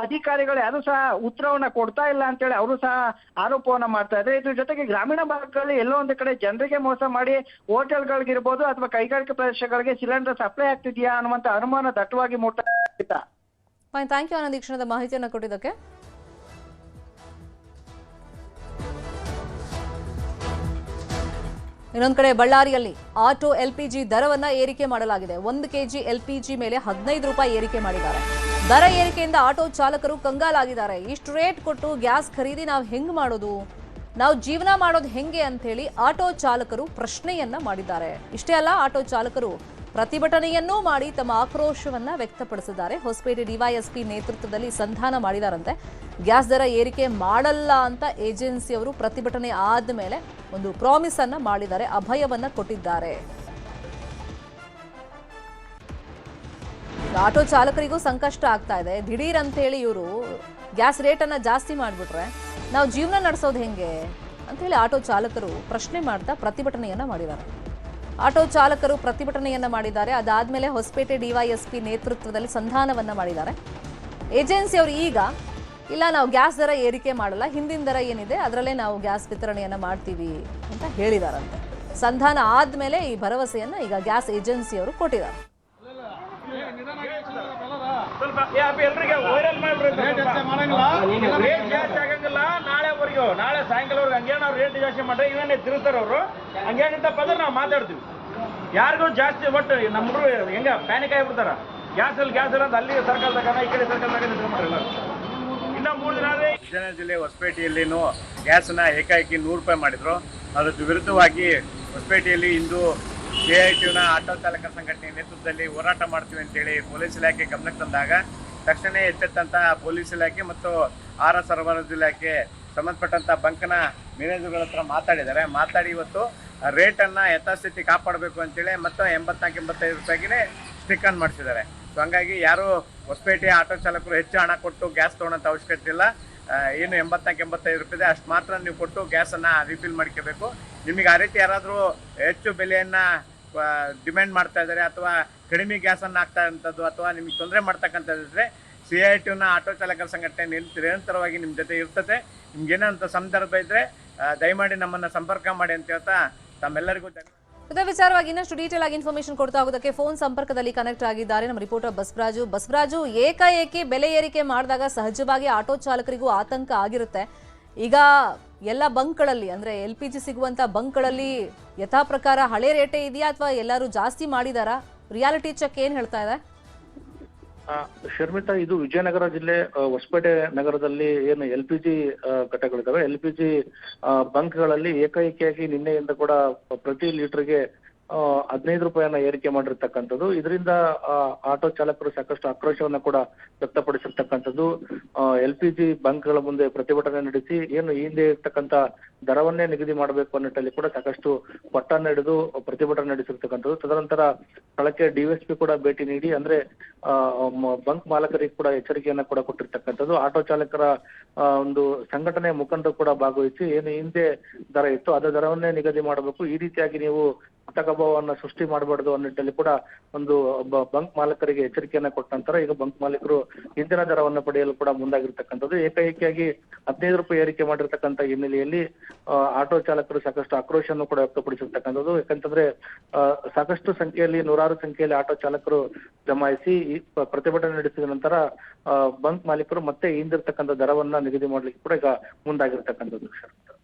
ಅಧಿಕಾರಿಗಳು ಯಾರು ಸಹ ಉತ್ತರವನ್ನ ಕೊಡ್ತಾ ಇಲ್ಲ ಅಂತೇಳಿ ಅವರು ಸಹ ಆರೋಪವನ್ನ ಮಾಡ್ತಾ ಇದ್ದಾರೆ. ಇದ್ರ ಜೊತೆಗೆ ಗ್ರಾಮೀಣ ಭಾಗಗಳಲ್ಲಿ ಎಲ್ಲೋ ಒಂದು ಕಡೆ ಜನರಿಗೆ ಮೋಸ ಮಾಡಿ ಹೋಟೆಲ್ಗಳಿಗಿರ್ಬೋದು ಅಥವಾ ಕೈಗಾರಿಕೆ ಪ್ರದೇಶಗಳಿಗೆ ಸಿಲಿಂಡರ್ ಸಪ್ಲೈ ಆಗ್ತಿದೆಯಾ ಅನ್ನುವಂತ ಅನುಮಾನ ದಟ್ಟವಾಗಿ ಮೂಡ್ತಾ ಇದೆ. ಫೈನ್, ಥ್ಯಾಂಕ್ ಯು ಆನಂದ್ ಈ ಕ್ಷಣದ ಮಾಹಿತಿಯನ್ನು ಕೊಟ್ಟಿದ್ದಕ್ಕೆ. ಇನ್ನೊಂದು ಕಡೆ ಬಳ್ಳಾರಿಯಲ್ಲಿ ಆಟೋ ಎಲ್ಪಿಜಿ ದರವನ್ನ ಏರಿಕೆ ಮಾಡಲಾಗಿದೆ. 1 ಕೆಜಿ ಎಲ್ಪಿಜಿ ಮೇಲೆ 15 ರೂಪಾಯಿ ಏರಿಕೆ ಮಾಡಿದ್ದಾರೆ. ದರ ಏರಿಕೆಯಿಂದ ಆಟೋ ಚಾಲಕರು ಕಂಗಾಲಾಗಿದ್ದಾರೆ. ಇಷ್ಟು ರೇಟ್ ಕೊಟ್ಟು ಗ್ಯಾಸ್ ಖರೀದಿ ನಾವು ಹೆಂಗ್ ಮಾಡೋದು, ನಾವು ಜೀವನ ಮಾಡೋದು ಹೆಂಗೆ ಅಂತ ಹೇಳಿ ಆಟೋ ಚಾಲಕರು ಪ್ರಶ್ನೆಯನ್ನ ಮಾಡಿದ್ದಾರೆ. ಇಷ್ಟೇ ಅಲ್ಲ, ಆಟೋ ಚಾಲಕರು ಪ್ರತಿಭಟನೆಯನ್ನೂ ಮಾಡಿ ತಮ್ಮ ಆಕ್ರೋಶವನ್ನ ವ್ಯಕ್ತಪಡಿಸಿದ್ದಾರೆ. ಹೊಸಪೇಟೆ ಡಿವೈಎಸ್ಪಿ ನೇತೃತ್ವದಲ್ಲಿ ಸಂಧಾನ ಮಾಡಿದಾರಂತೆ. ಗ್ಯಾಸ್ ದರ ಏರಿಕೆ ಮಾಡಲ್ಲ ಅಂತ ಏಜೆನ್ಸಿಯವರು ಪ್ರತಿಭಟನೆ ಆದ ಮೇಲೆ ಒಂದು ಪ್ರಾಮಿಸ್ ಅನ್ನ ಮಾಡಿದ್ದಾರೆ, ಅಭಯವನ್ನ ಕೊಟ್ಟಿದ್ದಾರೆ. ಆಟೋ ಚಾಲಕರಿಗೂ ಸಂಕಷ್ಟ ಆಗ್ತಾ ಇದೆ. ದಿಢೀರ್ ಅಂತ ಹೇಳಿ ಇವರು ಗ್ಯಾಸ್ ರೇಟನ್ನ ಜಾಸ್ತಿ ಮಾಡಿಬಿಟ್ರೆ ನಾವು ಜೀವನ ನಡೆಸೋದು ಹೆಂಗೆ ಅಂತ ಹೇಳಿ ಆಟೋ ಚಾಲಕರು ಪ್ರಶ್ನೆ ಮಾಡ್ತಾ ಪ್ರತಿಭಟನೆಯನ್ನ ಮಾಡಿದ್ದಾರೆ. ಆಟೋ ಚಾಲಕರು ಪ್ರತಿಭಟನೆಯನ್ನ ಮಾಡಿದ್ದಾರೆ. ಅದಾದ್ಮೇಲೆ ಹೊಸಪೇಟೆ ಡಿವೈಎಸ್ಪಿ ನೇತೃತ್ವದಲ್ಲಿ ಸಂಧಾನವನ್ನ ಮಾಡಿದ್ದಾರೆ. ಏಜೆನ್ಸಿಯವರು ಈಗ ಇಲ್ಲ, ನಾವು ಗ್ಯಾಸ್ ದರ ಏರಿಕೆ ಮಾಡಲ್ಲ, ಹಿಂದಿನ ದರ ಏನಿದೆ ಅದರಲ್ಲೇ ನಾವು ಗ್ಯಾಸ್ ವಿತರಣೆಯನ್ನ ಮಾಡ್ತೀವಿ ಅಂತ ಹೇಳಿದಾರಂತೆ. ಸಂಧಾನ ಆದ್ಮೇಲೆ ಈ ಭರವಸೆಯನ್ನ ಈಗ ಗ್ಯಾಸ್ ಏಜೆನ್ಸಿಯವರು ಕೊಟ್ಟಿದ್ದಾರೆ. ಎಲ್ರಿಗೆ ವೈರಲ್ ಮಾಡಿಬಿಡ್ತಾರೆ, ರೇಟ್ ಜಾಸ್ತಿ ಆಗಂಗಿಲ್ಲ. ನಾಳೆ ಸಾಯಂಕಾಲವರೆಗೆ ಹಂಗೇನು ಅವ್ರು ರೇಟ್ ಜಾಸ್ತಿ ಮಾಡ್ರೆ ಇವನ್ನೇ ತಿರುತ್ತಾರೆ ಅವರು. ಹಂಗೇನಿಂತ ಪದ ನಾವು ಮಾತಾಡ್ತೀವಿ. ಯಾರಿಗೂ ಜಾಸ್ತಿ ಒಟ್ಟು ನಮ್ಮ ಹುಡುಗರು ಹೆಂಗ ಪ್ಯಾನಿಕ್ ಆಗಿಬಿಡ್ತಾರ. ಗ್ಯಾಸ್ ಇಲ್ಲ ಅಂತ ಅಲ್ಲಿ ಸರ್ಕಲ್ ತಗೊಂಡ ಈ ಕಡೆ ಸರ್ಕಲ್ ತಗೊಂಡು ನಿಂತ್ಕೊಂಡ್ರಲ್ಲ. ಇನ್ನ 3 ದಿನ ಆದ್ರೆ ವಿಜಯನಗರ ಜಿಲ್ಲೆ ಹೊಸಪೇಟೆಯಲ್ಲಿನೂ ಗ್ಯಾಸನ್ನ ಏಕಾಏಕಿ 100 ರೂಪಾಯಿ ಮಾಡಿದ್ರು. ಅದರ ವಿರುದ್ಧವಾಗಿ ಹೊಸಪೇಟೆಯಲ್ಲಿ ಇಂದು CITUನ ಆಟೋ ಚಾಲಕರ ಸಂಘಟನೆ ನೇತೃತ್ವದಲ್ಲಿ ಹೋರಾಟ ಮಾಡ್ತೀವಿ ಅಂತೇಳಿ ಪೊಲೀಸ್ ಇಲಾಖೆ ಗಮನಕ್ಕೆ ತಂದಾಗ ತಕ್ಷಣ ಎಚ್ಚೆತ್ತಂತ ಪೊಲೀಸ್ ಇಲಾಖೆ ಮತ್ತು ಆಹಾರ ಸರಬರಾಜು ಇಲಾಖೆ ಸಂಬಂಧಪಟ್ಟಂತ ಬಂಕ್ನ ಮ್ಯಾನೇಜರ್ಗಳ ಹತ್ರ ಮಾತಾಡಿ ಇವತ್ತು ರೇಟನ್ನು ಯಥಾಸ್ಥಿತಿ ಕಾಪಾಡಬೇಕು ಅಂತೇಳಿ ಮತ್ತು 84-85 ರೂಪಾಯಿಗೆ ಸ್ಟಿಕ್ ಆನ್ ಮಾಡಿಸಿದ್ದಾರೆ. ಸೊ ಹಂಗಾಗಿ ಯಾರು ಹೊಸಪೇಟೆ ಆಟೋ ಚಾಲಕರು ಹೆಚ್ಚು ಹಣ ಕೊಟ್ಟು ಗ್ಯಾಸ್ ತೊಗೊಳೋಂಥ ಅವಶ್ಯಕತೆ ಇಲ್ಲ. ಏನು 84-85 ರೂಪಾಯಿ ಅಷ್ಟು ಮಾತ್ರ ನೀವು ಕೊಟ್ಟು ಗ್ಯಾಸನ್ನು ರಿಫಿಲ್ ಮಾಡ್ಕೋಬೇಕು. ನಿಮಗೆ ಆ ರೀತಿ ಯಾರಾದರೂ ಹೆಚ್ಚು ಬೆಲೆಯನ್ನು ಡಿಮ್ಯಾಂಡ್ ಮಾಡ್ತಾ ಇದ್ದಾರೆ ಅಥವಾ ಕಡಿಮೆ ಗ್ಯಾಸನ್ನು ಹಾಕ್ತಾ ಇರೋಂಥದ್ದು ಅಥವಾ ನಿಮಗೆ ತೊಂದರೆ ಮಾಡ್ತಕ್ಕಂಥದ್ದಿದ್ರೆ CITUನ ಆಟೋ ಚಾಲಕರ ಸಂಘಟನೆ ನಿರಂತರವಾಗಿ ನಿಮ್ಮ ಜೊತೆ ಇರ್ತದೆ. ನಿಮ್ಗೇನಂತ ಸಂದರ್ಭ ಇದ್ದರೆ ದಯಮಾಡಿ ನಮ್ಮನ್ನು ಸಂಪರ್ಕ ಮಾಡಿ ಅಂತ ಹೇಳ್ತಾ ತಮ್ಮೆಲ್ಲರಿಗೂ ಇದೇ ವಿಚಾರವಾಗಿ ಇನ್ನಷ್ಟು ಡೀಟೇಲ್ ಆಗಿ ಇನ್ಫಾರ್ಮೇಶನ್ ಕೊಡ್ತಾ ಹೋಗೋದಕ್ಕೆ ಫೋನ್ ಸಂಪರ್ಕದಲ್ಲಿ ಕನೆಕ್ಟ್ ಆಗಿದ್ದಾರೆ ನಮ್ಮ ರಿಪೋರ್ಟರ್ ಬಸವರಾಜು. ಏಕಾಏಕಿ ಬೆಲೆ ಏರಿಕೆ ಮಾಡಿದಾಗ ಸಹಜವಾಗಿ ಆಟೋ ಚಾಲಕರಿಗೂ ಆತಂಕ ಆಗಿರುತ್ತೆ. ಈಗ ಎಲ್ಲ ಬಂಕ್ಗಳಲ್ಲಿ ಅಂದ್ರೆ LPG ಸಿಗುವಂತ ಬಂಕ್ಗಳಲ್ಲಿ ಯಥಾ ಪ್ರಕಾರ ಹಳೆ ರೇಟೇ ಇದೆಯಾ ಅಥವಾ ಎಲ್ಲರೂ ಜಾಸ್ತಿ ಮಾಡಿದಾರಾ? ರಿಯಾಲಿಟಿ ಚೆಕ್ ಏನ್ ಹೇಳ್ತಾ ಇದೆ? ಶರ್ಮಿತಾ, ಇದು ವಿಜಯನಗರ ಜಿಲ್ಲೆ ಹೊಸಪೇಟೆ ನಗರದಲ್ಲಿ ಏನು LPG ಘಟಕಗಳಿದ್ದಾವೆ. LPG ಬಂಕ್ಗಳಲ್ಲಿ ಏಕಾಏಕಿಯಾಗಿ ನಿನ್ನೆಯಿಂದ ಕೂಡ ಪ್ರತಿ ಲೀಟರ್ಗೆ 15 ರೂಪಾಯಿಯನ್ನ ಏರಿಕೆ ಮಾಡಿರ್ತಕ್ಕಂಥದ್ದು. ಇದರಿಂದ ಆಟೋ ಚಾಲಕರು ಸಾಕಷ್ಟು ಆಕ್ರೋಶವನ್ನ ಕೂಡ ವ್ಯಕ್ತಪಡಿಸಿರ್ತಕ್ಕಂಥದ್ದು. LPG ಬಂಕ್ಗಳ ಮುಂದೆ ಪ್ರತಿಭಟನೆ ನಡೆಸಿ ಏನು ಹಿಂದೆ ಇರ್ತಕ್ಕಂಥ ದರವನ್ನೇ ನಿಗದಿ ಮಾಡಬೇಕು ಅನ್ನೋಲ್ಲಿ ಕೂಡ ಸಾಕಷ್ಟು ಪಟ್ಟನ್ನ ಹಿಡಿದು ಪ್ರತಿಭಟನೆ ನಡೆಸಿರ್ತಕ್ಕಂಥದ್ದು. ತದನಂತರ ಸ್ಥಳಕ್ಕೆ DSP ಕೂಡ ಭೇಟಿ ನೀಡಿ ಅಂದ್ರೆ ಬಂಕ್ ಮಾಲಕರಿಗೆ ಕೂಡ ಎಚ್ಚರಿಕೆಯನ್ನ ಕೂಡ ಕೊಟ್ಟಿರ್ತಕ್ಕಂಥದ್ದು. ಆಟೋ ಚಾಲಕರ ಒಂದು ಸಂಘಟನೆ ಮುಖಂಡರು ಕೂಡ ಭಾಗವಹಿಸಿ ಏನು ಹಿಂದೆ ದರ ಇತ್ತು ಅದೇ ದರವನ್ನೇ ನಿಗದಿ ಮಾಡಬೇಕು, ಈ ರೀತಿಯಾಗಿ ನೀವು ಹಠಗಭಾವನ್ನ ಸೃಷ್ಟಿ ಮಾಡಬಾರ್ದು ಅನ್ನಿಟ್ಟಲ್ಲಿ ಕೂಡ ಒಂದು ಬಂಕ್ ಮಾಲಕರಿಗೆ ಎಚ್ಚರಿಕೆಯನ್ನ ಕೊಟ್ಟ ನಂತರ ಈಗ ಬಂಕ್ ಮಾಲೀಕರು ಹಿಂದಿನ ದರವನ್ನು ಪಡೆಯಲು ಕೂಡ ಮುಂದಾಗಿರ್ತಕ್ಕಂಥದ್ದು. ಏಕಾಏಕಿಯಾಗಿ 15 ರೂಪಾಯಿ ಏರಿಕೆ ಮಾಡಿರ್ತಕ್ಕಂಥ ಹಿನ್ನೆಲೆಯಲ್ಲಿ ಆಟೋ ಚಾಲಕರು ಸಾಕಷ್ಟು ಆಕ್ರೋಶವನ್ನು ಕೂಡ ವ್ಯಕ್ತಪಡಿಸಿರ್ತಕ್ಕಂಥದ್ದು. ಯಾಕಂತಂದ್ರೆ ಸಾಕಷ್ಟು ಸಂಖ್ಯೆಯಲ್ಲಿ ನೂರಾರು ಸಂಖ್ಯೆಯಲ್ಲಿ ಆಟೋ ಚಾಲಕರು ಜಮಾಯಿಸಿ ಪ್ರತಿಭಟನೆ ನಡೆಸಿದ ನಂತರ ಬಂಕ್ ಮಾಲೀಕರು ಮತ್ತೆ ಹಿಂದಿರ್ತಕ್ಕಂಥ ದರವನ್ನ ನಿಗದಿ ಮಾಡ್ಲಿಕ್ಕೆ ಕೂಡ ಈಗ ಮುಂದಾಗಿರ್ತಕ್ಕಂಥದ್ದು.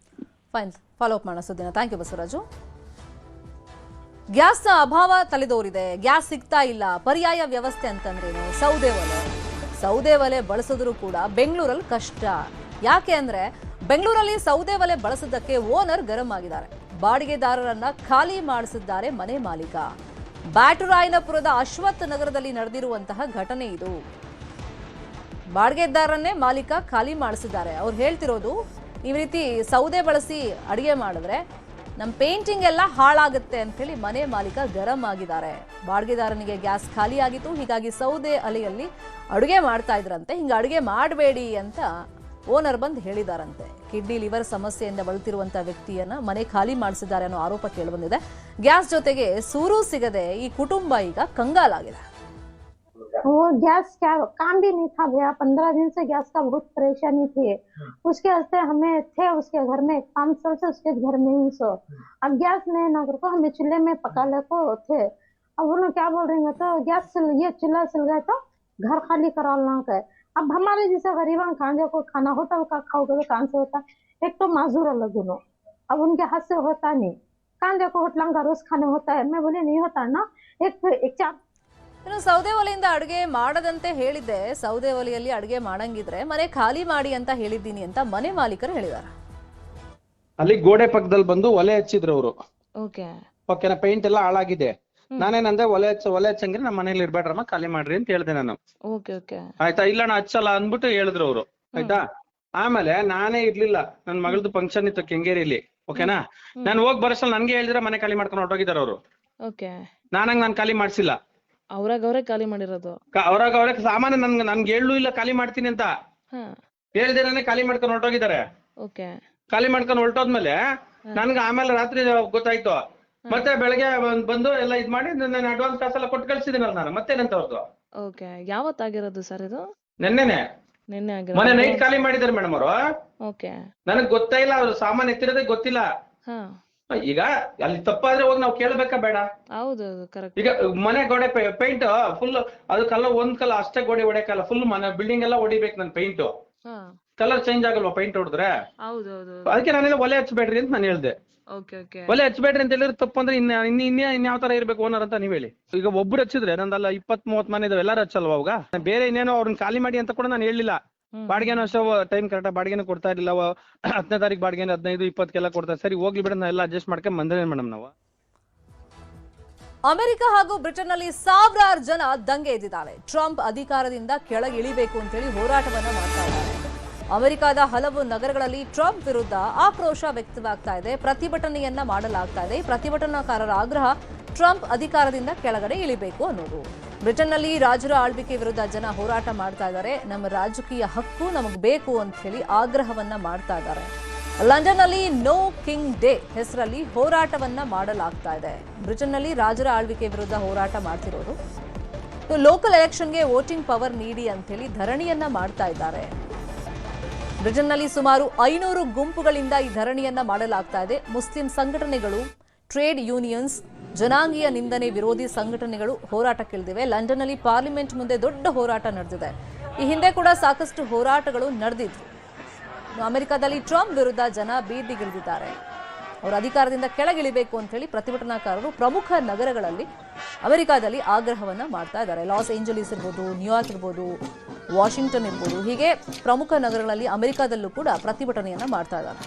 ಫೈನ್, ಫಾಲೋ ಅಪ್ ಮಾಡೋಣ ಸುದ್ದಿನ. Thank you Basavaraju. ಗ್ಯಾಸ್ನ ಅಭಾವ ತಲೆದೋರಿದೆ, ಗ್ಯಾಸ್ ಸಿಗ್ತಾ ಇಲ್ಲ. ಪರ್ಯಾಯ ವ್ಯವಸ್ಥೆ ಅಂತಂದ್ರೇನು? ಸೌದೆ ಒಲೆ ಬಳಸಿದ್ರು ಕೂಡ ಬೆಂಗಳೂರಲ್ಲಿ ಕಷ್ಟ. ಯಾಕೆ ಅಂದ್ರೆ ಬೆಂಗಳೂರಲ್ಲಿ ಸೌದೆ ಒಲೆ ಬಳಸೋದಕ್ಕೆ ಓನರ್ ಗರಂ ಆಗಿದ್ದಾರೆ. ಬಾಡಿಗೆದಾರರನ್ನ ಖಾಲಿ ಮಾಡಿಸಿದ್ದಾರೆ ಮನೆ ಮಾಲೀಕ. ಬ್ಯಾಟರಾಯನಪುರದ ಅಶ್ವಥ್ ನಗರದಲ್ಲಿ ನಡೆದಿರುವಂತಹ ಘಟನೆ ಇದು. ಬಾಡಿಗೆದಾರನ್ನೇ ಮಾಲೀಕ ಖಾಲಿ ಮಾಡಿಸಿದ್ದಾರೆ. ಅವ್ರು ಹೇಳ್ತಿರೋದು, ಈ ರೀತಿ ಸೌದೆ ಬಳಸಿ ಅಡಿಗೆ ಮಾಡಿದ್ರೆ ನಮ್ಮ ಪೇಂಟಿಂಗ್ ಎಲ್ಲ ಹಾಳಾಗುತ್ತೆ ಅಂತೇಳಿ ಮನೆ ಮಾಲೀಕ ಗರಂ ಆಗಿದ್ದಾರೆ. ಬಾಡಿಗೆದಾರನಿಗೆ ಗ್ಯಾಸ್ ಖಾಲಿ ಆಗಿತ್ತು, ಹೀಗಾಗಿ ಸೌದೆ ಒಲೆಯಲ್ಲಿ ಅಡುಗೆ ಮಾಡ್ತಾ ಇದ್ರಂತೆ. ಹಿಂಗೆ ಅಡುಗೆ ಮಾಡಬೇಡಿ ಅಂತ ಓನರ್ ಬಂದು ಹೇಳಿದಾರಂತೆ. ಕಿಡ್ನಿ ಲಿವರ್ ಸಮಸ್ಯೆಯಿಂದ ಬಳಲ್ತಿರುವಂತಹ ವ್ಯಕ್ತಿಯನ್ನ ಮನೆ ಖಾಲಿ ಮಾಡಿಸಿದ್ದಾರೆ ಅನ್ನೋ ಆರೋಪ ಕೇಳಿಬಂದಿದೆ. ಗ್ಯಾಸ್ ಜೊತೆಗೆ ಸೂರು ಸಿಗದೆ ಈ ಕುಟುಂಬ ಈಗ ಕಂಗಾಲಾಗಿದೆ. वो गैस क्या काम भी नहीं था भैया, 15 दिन से गैस का बहुत परेशानी थी। उसके वास्ते हमें थे उसके घर में 5 साल से उसके घर में ही सो। अब गैस नहीं ना को हमें चूल्हे में पकाने को थे। अब वो क्या बोल रहे हैं तो गैस ये चूल्हा सिल गया तो घर खाली कराना है। अब हमारे जैसे गरीबों खाने को खाना होटल का खाओगे तो कहाँ से होता? एक तो माजूर अलग हो, अब उनके हाथ से होता नहीं। कहाँ देखो होटलों का रोज खाने होता है, मैं बोले नहीं होता ना। एक 4 ಇನ್ನು ಸೌದೆ ಒಲೆಯಿಂದ ಅಡುಗೆ ಮಾಡದಂತೆ ಹೇಳಿದ್ದೆ. ಸೌದೆ ಒಲೆಯಲ್ಲಿ ಅಡುಗೆ ಮಾಡಂಗಿದ್ರೆ ಮನೆ ಖಾಲಿ ಮಾಡಿ ಅಂತ ಹೇಳಿದ್ದೀನಿ ಅಂತ ಮನೆ ಮಾಲೀಕರು ಹೇಳಿದ್ದಾರೆ. ಅಲ್ಲಿ ಗೋಡೆ ಪಕ್ಕದಲ್ಲಿ ಬಂದು ಒಲೆ ಹಚ್ಚಿದ್ರು ಅವರು. ಓಕೆನಾ, ಪೇಂಟ್ ಎಲ್ಲ ಹಾಳಾಗಿದೆ. ನಾನೇನಂದೆ ಒಲೆ ಹಚ್ಚಂಗಿದ್ರೆ ನಮ್ಮ ಮನೇಲಿ ಇರ್ಬೇಡ್ರಮ್ಮ, ಖಾಲಿ ಮಾಡ್ರಿ ಅಂತ ಹೇಳ್ದೆ ನಾನು. ಆಯ್ತಾ, ಇಲ್ಲ ನಾ ಹಚ್ಚಲ್ಲ ಅಂದ್ಬಿಟ್ಟು ಹೇಳಿದ್ರು ಅವರು. ಆಯ್ತಾ, ಆಮೇಲೆ ನಾನೇ ಇರ್ಲಿಲ್ಲ, ನನ್ ಮಗಳದ್ದು ಫಂಕ್ಷನ್ ಇತ್ತು ಕೆಂಗೇರಿಯಲ್ಲಿ. ಓಕೆನಾ, ನಾನು ಹೋಗಿ ಬರೋಸಲ್ಲ ನನ್ಗೆ ಹೇಳಿದ್ರೆ ಮನೆ ಖಾಲಿ ಮಾಡ್ಕೊಂಡು ಹೊರಟೋಗಿದ್ದಾರೆ ಅವರು. ನಾನು ಖಾಲಿ ಮಾಡ್ಸಿಲ್ಲ, ಅವ್ರಾಗವ್ರೆ ಖಾಲಿ ಮಾಡಿರೋದು. ಅವ್ರಾಗವ್ರೆ ಸಾಮಾನ್ಯ ನನ್ಗೆ ಹೇಳು ಇಲ್ಲ ಖಾಲಿ ಮಾಡ್ತೀನಿ ಅಂತ ಹೇಳ್ದೇನೆ ಖಾಲಿ ಮಾಡ್ಕೊಂಡು ಹೊರಟೋಗಿದ್ದಾರೆ. ಖಾಲಿ ಮಾಡ್ಕೊಂಡು ಹೊರಟೋದ್ಮೇಲೆ ನನ್ಗೆ ಆಮೇಲೆ ರಾತ್ರಿ ಗೊತ್ತಾಯ್ತು ಮತ್ತೆ ಬೆಳಗ್ಗೆ ಬಂದು ಎಲ್ಲ ಇದ್ ಮಾಡಿ ನಾನು ಅಡ್ವಾನ್ಸ್ ಕಾಸೆಲ್ಲ ಕೊಟ್ಟು ಕಳ್ಸಿದ್ದೀನಲ್ಲ ನಾನು, ಮತ್ತೇನಂತ ಅವ್ರದ್ದು. ಓಕೆ, ಯಾವತ್ತಾಗಿರೋದು ಸರ್ ಇದು? ನೆನ್ನೆನೆ ನಿನ್ನೆ ಮೊನ್ನೆ ಆಗಿರೋದು? ನೈಟ್ ಖಾಲಿ ಮಾಡಿದಾರೆ ಮೇಡಮ್ ಅವರು. ಓಕೆ. ನನಗ್ ಗೊತ್ತೇ ಇಲ್ಲ, ಅವ್ರು ಸಾಮಾನ್ ಎತ್ತಿರೋದೇ ಗೊತ್ತಿಲ್ಲ. ಹಾ, ಈಗ ಅಲ್ಲಿ ತಪ್ಪಾದ್ರೆ ಹೋಗಿ ನಾವು ಕೇಳ್ಬೇಕಾ ಬೇಡ? ಹೌದು ಕರೆಕ್ಟ್. ಈಗ ಮನೆ ಗೋಡೆ ಪೇಂಟ್ ಫುಲ್ ಅದಕ್ಕೆಲ್ಲ ಒಂದ್ ಕಲ್ಲ ಅಷ್ಟೇ ಗೋಡೆ ಹೊಡೆಯಕ್ಕಲ್ಲ, ಫುಲ್ ಮನೆ ಬಿಲ್ಡಿಂಗ್ ಎಲ್ಲ ಹೊಡಿಬೇಕು ನನ್ ಪೇಂಟ್. ಹಾ, ಕಲರ್ ಚೇಂಜ್ ಆಗಲ್ವಾ ಪೇಂಟ್ ಹೊಡೆದ್ರೆ? ಹೌದೌದು. ಅದಕ್ಕೆ ನಾನೆಲ್ಲ ಒಲೆ ಹಚ್ಬೇಡ್ರಿ ಅಂತ ನಾನು ಹೇಳ್ದೆ. Okay okay. ಒಲೆ ಹಚ್ಬೇಡ್ರಿ ಅಂತ ಹೇಳಿದ್ರೆ ತಪ್ಪು ಅಂದ್ರೆ ಇನ್ಯಾವ ತರ ಇರ್ಬೇಕು ಓನರ್ ಅಂತ ನೀವ್ ಹೇಳಿ. ಈಗ ಒಬ್ರು ಹಚ್ಚಿದ್ರೆ ನಂದಲ್ಲ 20-30 ಮನೆ ಇದಾವೆ, ಎಲ್ಲಾರು ಹಚ್ಚಲ್ವಾ ಅವಾಗ? ಬೇರೆ ಇನ್ನೇನೋ ಅವ್ರನ್ನ ಖಾಲಿ ಮಾಡಿ ಅಂತ ಕೂಡ ನಾನು ಹೇಳಿಲ್ಲ. ಬಾಡಿಗೆನೂ ಅಷ್ಟೇ ಟೈಮ್ ಕರೆಕ್ಟ್ ಬಾಡಿಗೆನೂ ಕೊಡ್ತಾ ಇರ್ಲಿಲ್ಲ. 10ನೇ ತಾರೀಕು ಬಾಡಿಗೆ 15-20 ಕೊಡ್ತಾರೆ. ಸರಿ ಹೋಗ್ಲಿ ಬಿಡ, ನಾ ಎಲ್ಲ ಅಡ್ಜಸ್ಟ್ ಮಾಡ್ಕೊಂಡ್ ಬಂದ್ರೆ ಮೇಡಮ್ ನಾವು. ಅಮೆರಿಕ ಹಾಗೂ ಬ್ರಿಟನ್ನಲ್ಲಿ ಸಾವಿರಾರು ಜನ ದಂಗೆ ಎದ್ದಿದ್ದಾರೆ. ಟ್ರಂಪ್ ಅಧಿಕಾರದಿಂದ ಕೆಳಗೆ ಇಳಿಬೇಕು ಅಂತ ಹೇಳಿ ಹೋರಾಟವನ್ನ ಮಾಡ್ತಾ ಇದ್ದಾರೆ. ಅಮೆರಿಕದ ಹಲವು ನಗರಗಳಲ್ಲಿ ಟ್ರಂಪ್ ವಿರುದ್ಧ ಆಕ್ರೋಶ ವ್ಯಕ್ತವಾಗ್ತಾ ಇದೆ, ಪ್ರತಿಭಟನೆಯನ್ನ ಮಾಡಲಾಗ್ತಾ ಇದೆ. ಪ್ರತಿಭಟನಾಕಾರರ ಆಗ್ರಹ ಟ್ರಂಪ್ ಅಧಿಕಾರದಿಂದ ಕೆಳಗಡೆ ಇಳಿಬೇಕು ಅನ್ನೋದು. ಬ್ರಿಟನ್ನಲ್ಲಿ ರಾಜರ ಆಳ್ವಿಕೆ ವಿರುದ್ಧ ಜನ ಹೋರಾಟ ಮಾಡ್ತಾ ಇದ್ದಾರೆ. ನಮ್ಮ ರಾಜಕೀಯ ಹಕ್ಕು ನಮಗೆ ಬೇಕು ಅಂತ ಹೇಳಿ ಆಗ್ರಹವನ್ನ ಮಾಡ್ತಾ ಇದ್ದಾರೆ. ಲಂಡನ್ನಲ್ಲಿ ನೋ ಕಿಂಗ್ ಡೇ ಹೆಸರಲ್ಲಿ ಹೋರಾಟವನ್ನ ಮಾಡಲಾಗ್ತಾ ಇದೆ. ಬ್ರಿಟನ್ನಲ್ಲಿ ರಾಜರ ಆಳ್ವಿಕೆ ವಿರುದ್ಧ ಹೋರಾಟ ಮಾಡ್ತಿರೋದು. ಲೋಕಲ್ ಎಲೆಕ್ಷನ್ಗೆ ವೋಟಿಂಗ್ ಪವರ್ ನೀಡಿ ಅಂತ ಹೇಳಿ ಧರಣಿಯನ್ನ ಮಾಡ್ತಾ ಇದ್ದಾರೆ. ಬ್ರಿಟನ್ನಲ್ಲಿ ಸುಮಾರು 500 ಗುಂಪುಗಳಿಂದ ಈ ಧರಣಿಯನ್ನ ಮಾಡಲಾಗ್ತಾ ಇದೆ. ಮುಸ್ಲಿಂ ಸಂಘಟನೆಗಳು, ಟ್ರೇಡ್ ಯೂನಿಯನ್ಸ್, ಜನಾಂಗೀಯ ನಿಂದನೆ ವಿರೋಧಿ ಸಂಘಟನೆಗಳು ಹೋರಾಟಕ್ಕಿಳಿದಿವೆ. ಲಂಡನ್ನಲ್ಲಿ ಪಾರ್ಲಿಮೆಂಟ್ ಮುಂದೆ ದೊಡ್ಡ ಹೋರಾಟ ನಡೆದಿದೆ. ಈ ಹಿಂದೆ ಕೂಡ ಸಾಕಷ್ಟು ಹೋರಾಟಗಳು ನಡೆದಿದ್ವು. ಅಮೆರಿಕದಲ್ಲಿ ಟ್ರಂಪ್ ವಿರುದ್ಧ ಜನ ಬೀದಿಗಿಳಿದಿದ್ದಾರೆ. ಅವರು ಅಧಿಕಾರದಿಂದ ಕೆಳಗಿಳಿಬೇಕು ಅಂತ ಹೇಳಿ ಪ್ರತಿಭಟನಾಕಾರರು ಪ್ರಮುಖ ನಗರಗಳಲ್ಲಿ ಅಮೆರಿಕದಲ್ಲಿ ಆಗ್ರಹವನ್ನ ಮಾಡ್ತಾ ಇದ್ದಾರೆ. ಲಾಸ್ ಏಂಜಲೀಸ್ ಇರ್ಬೋದು, ನ್ಯೂಯಾರ್ಕ್ ಇರ್ಬೋದು, ವಾಷಿಂಗ್ಟನ್ ಇರ್ಬೋದು, ಹೀಗೆ ಪ್ರಮುಖ ನಗರಗಳಲ್ಲಿ ಅಮೆರಿಕದಲ್ಲೂ ಕೂಡ ಪ್ರತಿಭಟನೆಯನ್ನ ಮಾಡ್ತಾ ಇದ್ದಾರೆ.